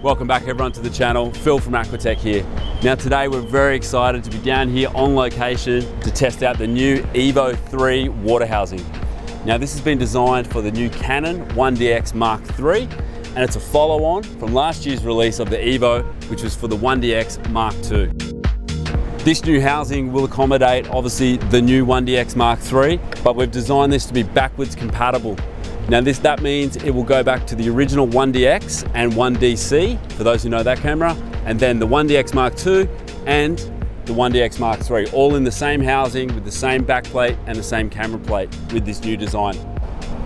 Welcome back everyone to the channel. Phil from AquaTech here. Now today we're very excited to be down here on location to test out the new EVO III Water Housing. Now this has been designed for the new Canon 1DX Mark III, and it's a follow-on from last year's release of the EVO, which was for the 1DX Mark II. This new housing will accommodate obviously the new 1DX Mark III, but we've designed this to be backwards compatible. Now that means it will go back to the original 1DX and 1DC, for those who know that camera, and then the 1DX Mark II and the 1DX Mark III, all in the same housing with the same backplate and the same camera plate with this new design.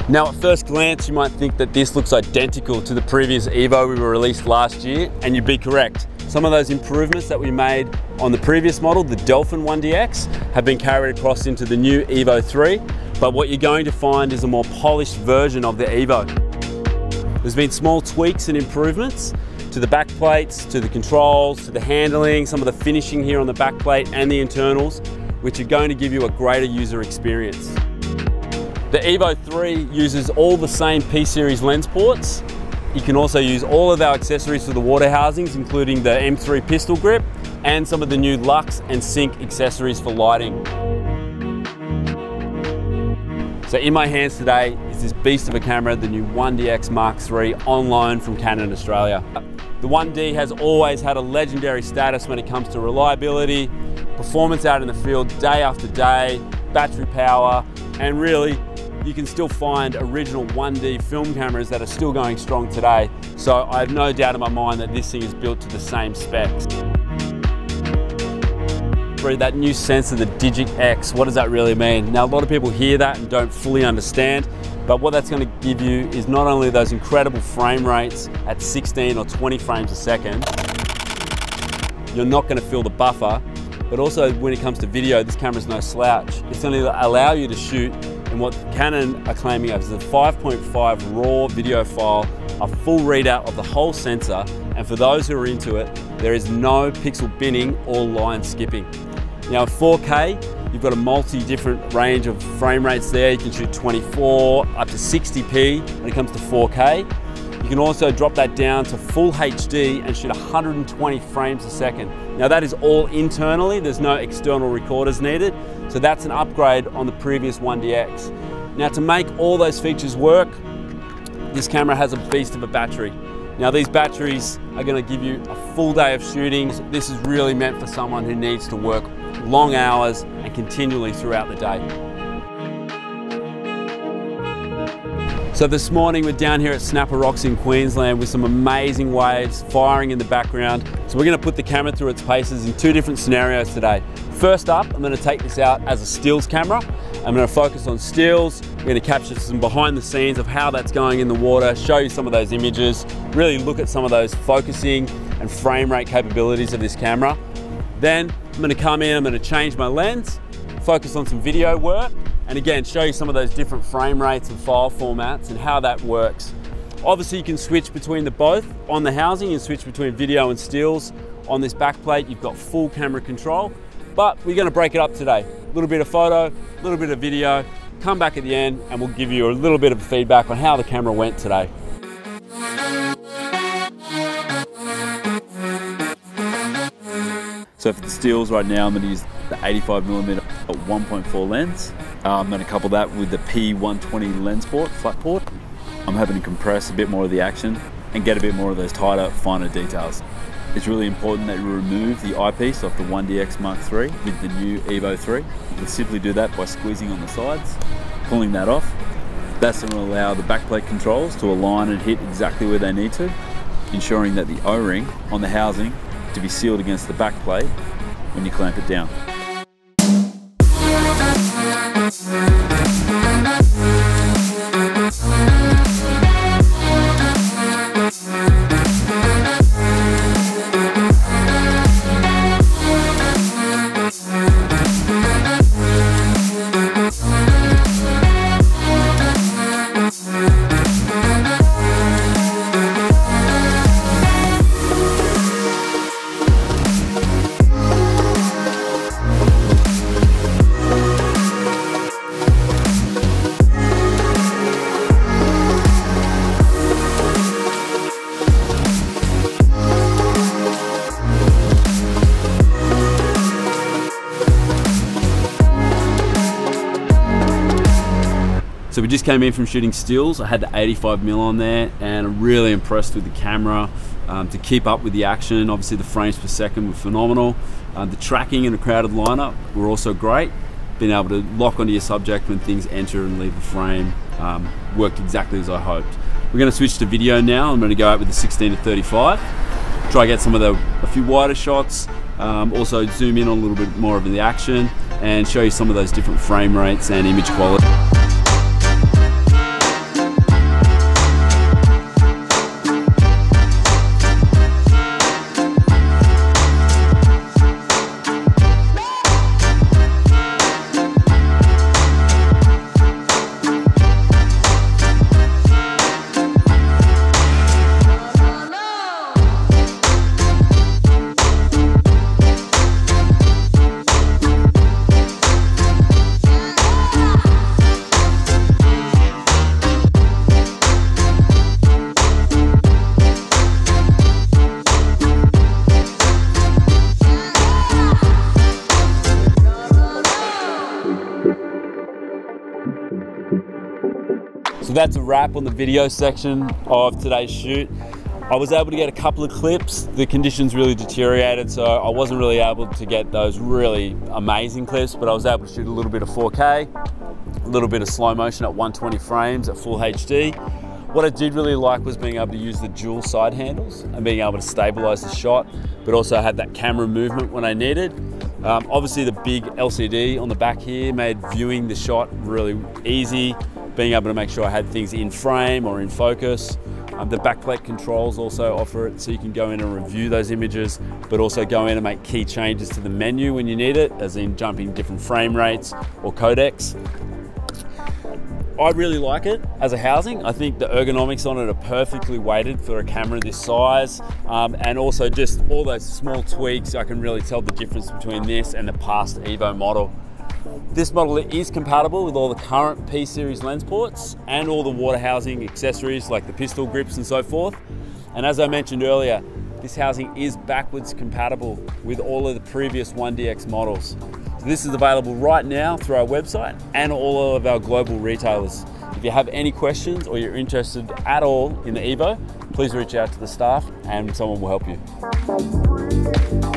Now at first glance you might think that this looks identical to the previous EVO we were released last year, and you'd be correct. Some of those improvements that we made on the previous model, the Dolphin 1DX, have been carried across into the new EVO III. But what you're going to find is a more polished version of the EVO. There's been small tweaks and improvements to the backplates, to the controls, to the handling, some of the finishing here on the backplate and the internals, which are going to give you a greater user experience. The EVO III uses all the same P-series lens ports. You can also use all of our accessories for the water housings, including the M3 pistol grip and some of the new Lux and Sync accessories for lighting. So in my hands today is this beast of a camera, the new 1DX Mark III on loan from Canon Australia. The 1D has always had a legendary status when it comes to reliability, performance out in the field day after day, battery power, and really you can still find original 1D film cameras that are still going strong today. So I have no doubt in my mind that this thing is built to the same specs. That new sensor, the Digit X, what does that really mean? Now a lot of people hear that and don't fully understand, but what that's going to give you is not only those incredible frame rates at 16 or 20 frames a second, you're not going to feel the buffer, but also when it comes to video, this camera's no slouch. It's going to allow you to shoot in what Canon are claiming as a 5.5 raw video file, a full readout of the whole sensor, and for those who are into it, there is no pixel binning or line skipping. Now 4K, you've got a multi-different range of frame rates there. You can shoot 24 up to 60p when it comes to 4K. You can also drop that down to full HD and shoot 120 frames a second. Now that is all internally, there's no external recorders needed, so that's an upgrade on the previous 1DX. Now to make all those features work, this camera has a beast of a battery. Now these batteries are going to give you a full day of shootings. This is really meant for someone who needs to work long hours and continually throughout the day. So this morning we're down here at Snapper Rocks in Queensland with some amazing waves firing in the background. So we're going to put the camera through its paces in two different scenarios today. First up, I'm going to take this out as a stills camera. I'm going to focus on stills. We're going to capture some behind the scenes of how that's going in the water, show you some of those images, really look at some of those focusing and frame rate capabilities of this camera. Then I'm going to come in, I'm going to change my lens, focus on some video work, and again show you some of those different frame rates and file formats and how that works. Obviously you can switch between the both on the housing and switch between video and stills. On this backplate you've got full camera control, but we're going to break it up today. A little bit of photo, a little bit of video, come back at the end and we'll give you a little bit of feedback on how the camera went today. So for the stills right now, I'm going to use the 85mm 1.4 lens. I'm going to couple that with the P120 lens port, flat port. I'm hoping to compress a bit more of the action and get a bit more of those tighter, finer details. It's really important that you remove the eyepiece off the 1DX Mark III with the new EVO III. You can simply do that by squeezing on the sides, pulling that off. That's going to allow the backplate controls to align and hit exactly where they need to, ensuring that the O-ring on the housing to be sealed against the backplate when you clamp it down. just came in from shooting stills. I had the 85mm on there, and I'm really impressed with the camera to keep up with the action. Obviously the frames per second were phenomenal. The tracking in a crowded lineup were also great. Being able to lock onto your subject when things enter and leave the frame worked exactly as I hoped. We're going to switch to video now. I'm going to go out with the 16 to 35. Try to get a few wider shots, also zoom in on a little bit more of the action and show you some of those different frame rates and image quality. So that's a wrap on the video section of today's shoot. I was able to get a couple of clips. The conditions really deteriorated, so I wasn't really able to get those really amazing clips, but I was able to shoot a little bit of 4K, a little bit of slow motion at 120 frames at full HD. What I did really like was being able to use the dual side handles and being able to stabilize the shot, but also had that camera movement when I needed. Obviously the big LCD on the back here made viewing the shot really easy, being able to make sure I had things in frame or in focus. The Backplate Controls also offer it, so you can go in and review those images, but also go in and make key changes to the menu when you need it, as in jumping different frame rates or codecs. I really like it as a housing. I think the ergonomics on it are perfectly weighted for a camera this size, and also just all those small tweaks. I can really tell the difference between this and the past EVO model. This model is compatible with all the current P-series lens ports and all the water housing accessories like the pistol grips and so forth. And as I mentioned earlier, this housing is backwards compatible with all of the previous 1DX models. So this is available right now through our website and all of our global retailers. If you have any questions or you're interested at all in the EVO, please reach out to the staff and someone will help you.